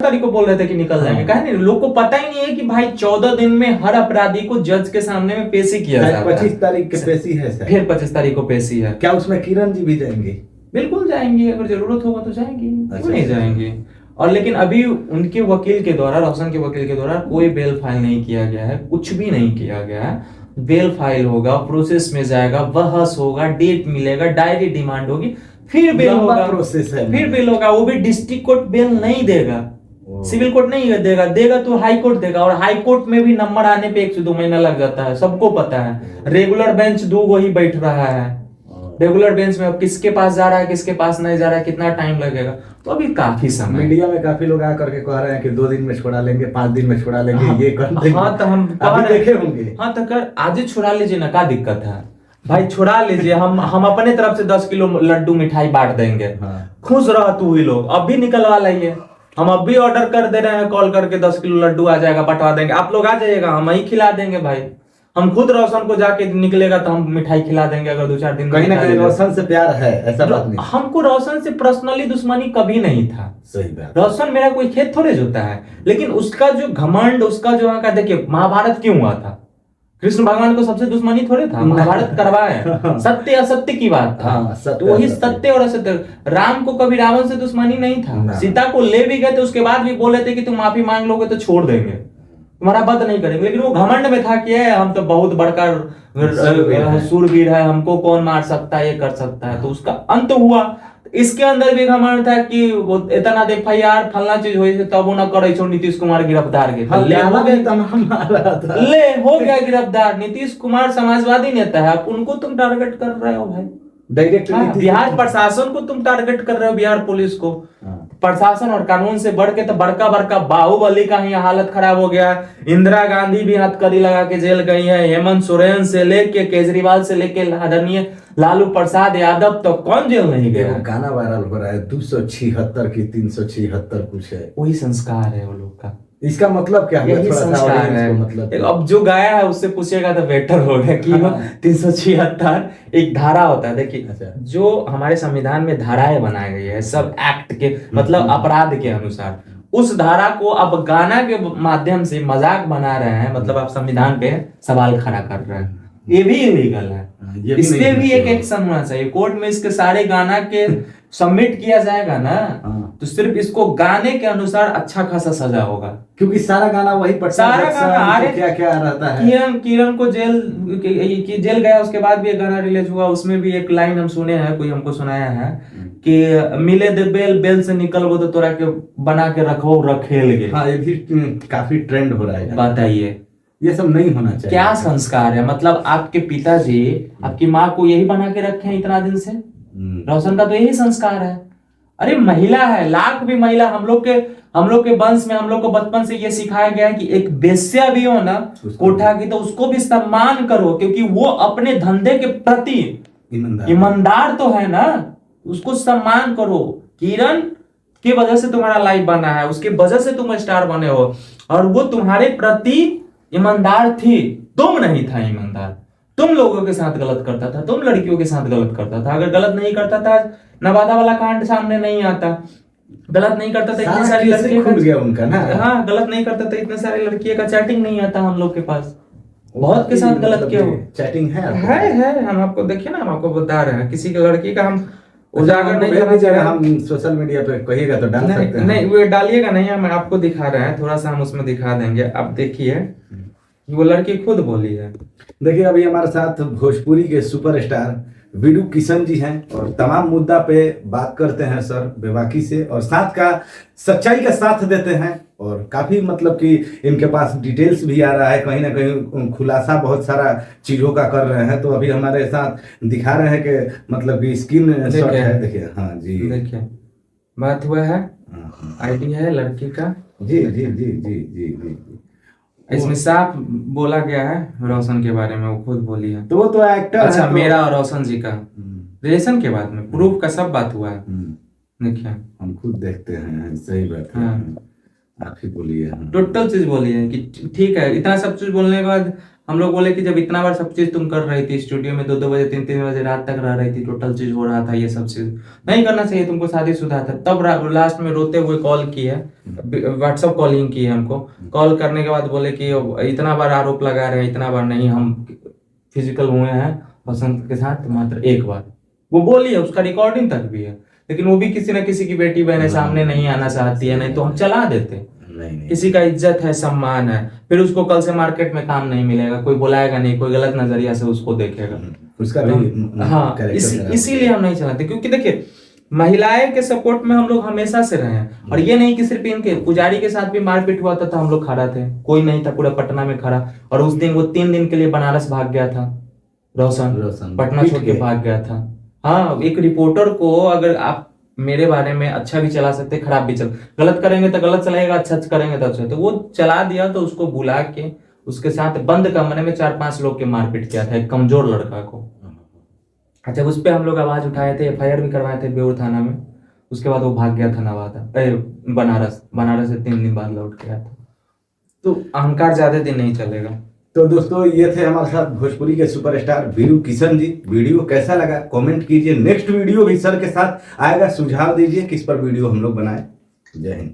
तारीख को बोल रहे थे कि निकल जाएंगे, कहे नहीं, लोग को पता ही नहीं है कि भाई 14 दिन में हर अपराधी को जज के सामने में पेशी किया जाता है। 25 तारीख के पेशी है सर, फिर 25 तारीख को पेशी है। क्या उसमें किरण जी भी जाएंगे? बिल्कुल जाएंगे, अगर जरूरत होगा तो जाएंगे, अच्छा, क्यों नहीं जाएंगे। और लेकिन अभी उनके वकील के द्वारा, रोशन के वकील के द्वारा कोई बेल फाइल नहीं किया गया है, कुछ भी नहीं किया गया है। बेल फाइल होगा, प्रोसेस में जाएगा, बहस होगा, डेट मिलेगा, डायरी डिमांड होगी, फिर बेल होगा, प्रोसेस है, फिर बेल होगा। वो भी डिस्ट्रिक्ट कोर्ट बेल नहीं देगा, सिविल कोर्ट नहीं देगा, देगा तो हाई कोर्ट देगा। और हाई कोर्ट में भी नंबर आने पे 1 से 2 महीना लग जाता है, सबको पता है। रेगुलर बेंच 2 ही बैठ रहा है, रेगुलर बेंच में अब किसके पास जा रहा है, किसके पास नहीं जा रहा है, कितना टाइम लगेगा, तो अभी काफी समय। मीडिया में काफी लोग आकर के कह रहे हैं कि 2 दिन में छोड़ा लेंगे, 5 दिन में छोड़ा लेंगे, ये कर देंगे। हाँ तो हम देखे होंगे। हाँ तो कर आज ही छोड़ा लीजिए ना, क्या दिक्कत है भाई, छोड़ा लीजिए। हम अपने तरफ से 10 किलो लड्डू मिठाई बांट देंगे। खुश रह तू ही लोग, अब भी निकलवा लाइए, हम अब भी ऑर्डर कर दे रहे हैं, कॉल करके 10 किलो लड्डू आ जाएगा, बंटवा देंगे, आप लोग आ जाइएगा, हम वही खिला देंगे भाई। हम खुद रोशन को जाके निकलेगा तो हम मिठाई खिला देंगे, अगर 2-4 दिन कहीं ना कहीं रोशन से प्यार है, ऐसा बात नहीं। हमको रोशन से पर्सनली दुश्मनी कभी नहीं था, सही बात। रोशन मेरा कोई खेत थोड़े जोता है, लेकिन उसका जो घमंड, उसका जो वहां का, देखिए महाभारत क्यों हुआ था, कृष्ण भगवान को सबसे दुश्मनी थोड़े था, महाभारत करवाए, सत्य असत्य की बात था। तो वही सत्य और असत्य, राम को कभी रावण से दुश्मनी नहीं था, सीता को ले भी गए थे, उसके बाद भी बोले थे कि तुम माफी मांग लोगे तो छोड़ देंगे, तुम्हारा वध नहीं करेंगे। लेकिन वो घमंड में था कि हम तो बहुत बड़का सूरवीर है, हमको कौन मार सकता है, ये कर सकता है, तो उसका अंत हुआ। इसके अंदर भी घमंड था कि वो इतना FIR फलना चीज हुई तब वो न करे छो नीतीश कुमार गिरफ्तार के, ले हो गया गिरफ्तार। नीतीश कुमार समाजवादी नेता है, आप उनको तुम टारगेट कर रहे हो भाई, डायरेक्ट। बिहार प्रशासन को तुम टारगेट कर रहे हो, बिहार पुलिस को। प्रशासन और कानून से बढ़ के तो बड़का बड़का बाहुबली का ही हालत खराब हो गया। इंदिरा गांधी भी हथकड़ी लगा के जेल गई है, हेमंत सोरेन से लेके केजरीवाल से लेके आदरणीय लालू प्रसाद यादव तो कौन जेल नहीं गया। गाना वायरल हो रहा है 276 की 376 कुछ है, वही संस्कार है वो लोग का। इसका मतलब क्या है? यही संस्कार है। मतलब अब जो गाया है उससे पूछेगा तो बेटर होगा कि 376 एक धारा होता है। देखिए जो हमारे संविधान में धाराएं बनाई गई है सब एक्ट के मतलब अपराध के अनुसार, उस धारा को अब गाना के माध्यम से मजाक बना रहे हैं, मतलब आप संविधान पे सवाल खड़ा कर रहे हैं, ये भी इलीगल है। इस पे भी एक एक्शन होना चाहिए कोर्ट में। इसके सारे गाना के सबमिट किया जाएगा ना तो सिर्फ इसको गाने के अनुसार अच्छा खासा सजा होगा, क्योंकि सारा गाना वही सारा गाना क्या क्या रहता है। किरण को जेल गया, उसके बाद भी एक गाना रिलीज हुआ, उसमें भी एक लाइन हम सुने हैं, कोई हमको सुनाया है कि मिले दे बेल, बेल से निकल वो तो तोरा के बना के रखो रखेल गे। हाँ, ये भी काफी ट्रेंड हो रहा है। बताइए ये सब नहीं होना चाहिए। क्या संस्कार है? मतलब आपके पिताजी आपकी माँ को यही बना के रखे हैं इतना दिन से। रोशन का तो यही संस्कार है। अरे महिला है, लाख भी महिला, हम लोग के वंश में हम लोग को बचपन से ये सिखाया गया है कि एक बेश्या भी हो ना कोठा की तो उसको भी सम्मान करो, क्योंकि वो अपने धंधे के प्रति ईमानदार तो है ना, उसको सम्मान करो। किरण की वजह से तुम्हारा लाइफ बना है, उसकी वजह से तुम स्टार बने हो, और वो तुम्हारे प्रति ईमानदार थी, तुम नहीं था ईमानदार। तुम लोगों के साथ गलत करता था, तुम लड़कियों के साथ गलत करता था। अगर गलत नहीं करता था नवादा वाला कांड सामने नहीं आता, गलत नहीं करता था इतनी सारी लड़कियों खुल गया उनका ना। हाँ, गलत नहीं करता था इतने सारे लड़कियों का चैटिंग नहीं आता हम लोग के पास, बहुत के साथ गलत किया हो। चैटिंग है हम आपको देखिए ना, हम आपको बता रहे हैं किसी की लड़की का हम उजागर नहीं करना चाह रहे। हम सोशल मीडिया पे कहिएगा तो डाल सकते हैं। नहीं वो डालिएगा नहीं, हम आपको दिखा रहे हैं, थोड़ा सा हम उसमें दिखा देंगे। अब देखिए वो लड़की खुद बोली है। देखिए अभी हमारे साथ भोजपुरी के सुपरस्टार विडू किशन जी हैं और तमाम मुद्दा पे बात करते हैं सर बेबाकी से, और साथ का सच्चाई का साथ देते हैं, और काफी मतलब कि इनके पास डिटेल्स भी आ रहा है, कहीं ना कहीं खुलासा बहुत सारा चीजों का कर रहे हैं। तो अभी हमारे साथ दिखा रहे हैं कि मतलब कि स्किन शॉट है, देखिए। हाँ जी, देखिए बात हुआ है, आईडी है लड़की का। जी जी जी जी जी जी, इसमें साफ बोला गया है रोशन के बारे में, वो खुद बोली है। तो वो तो एक्टर अच्छा है, मेरा और रोशन जी का रिलेशन के बाद में प्रूफ का सब बात हुआ है। देखिए हम खुद देखते हैं, सही बात है। आप ही बोलिए। टोटल चीज बोली है कि ठीक है। इतना सब चीज बोलने के बाद हम लोग बोले कि जब इतना बार सब चीज तुम कर रही थी, स्टूडियो में 2-2 बजे 3-3 बजे रात तक रह रही थी, टोटल चीज हो रहा था, ये सब चीज नहीं करना चाहिए तुमको, शादीशुदा था। तब लास्ट में रोते हुए कॉल की है, व्हाट्सएप कॉलिंग की है हमको। कॉल करने के बाद बोले कि इतना बार आरोप लगा रहे हैं, इतना बार नहीं, हम फिजिकल हुए हैं वसंत के साथ मात्र एक बार। वो बोली है, उसका रिकॉर्डिंग तक भी है, लेकिन वो भी किसी न किसी की बेटी बहन सामने नहीं आना चाहती है, नहीं तो हम चला देते। किसी का इज्जत है, सम्मान है, फिर उसको कल से मार्केट में काम नहीं मिलेगा, कोई बुलाएगा नहीं, कोई गलत नजरिया से उसको देखेगा, उसका भी हाँ। इसीलिए हम नहीं चलाते, क्योंकि देखिए महिलाएं के सपोर्ट में हम लोग हमेशा से रहे हैं। और ये नहीं कि सिर्फ इनके, पुजारी के साथ भी मारपीट हुआ था हम लोग खड़ा थे, कोई नहीं था पूरा पटना में खड़ा। और उस दिन वो 3 दिन के लिए बनारस भाग गया था, रोशन पटना छोड़ के भाग गया था। हाँ, एक रिपोर्टर को अगर आप मेरे बारे में अच्छा भी चला सकते, खराब भी चल, गलत करेंगे तो गलत चलाएगा, अच्छा करेंगे तो अच्छा। तो वो चला दिया, तो उसको बुला के उसके साथ बंद कमरे में 4-5 लोग के मारपीट किया था, एक कमजोर लड़का को। अच्छा, उस पर हम लोग आवाज उठाए थे, FIR भी करवाए थे बेउर थाना में। उसके बाद वो भाग गया था नवादा, बनारस से 3 दिन बाद लौट गया था। तो अहंकार ज्यादा दिन नहीं चलेगा। तो दोस्तों, ये थे हमारे साथ भोजपुरी के सुपरस्टार वीरू किशन जी। वीडियो कैसा लगा कमेंट कीजिए। नेक्स्ट वीडियो भी सर के साथ आएगा, सुझाव दीजिए किस पर वीडियो हम लोग बनाए। जय हिंद।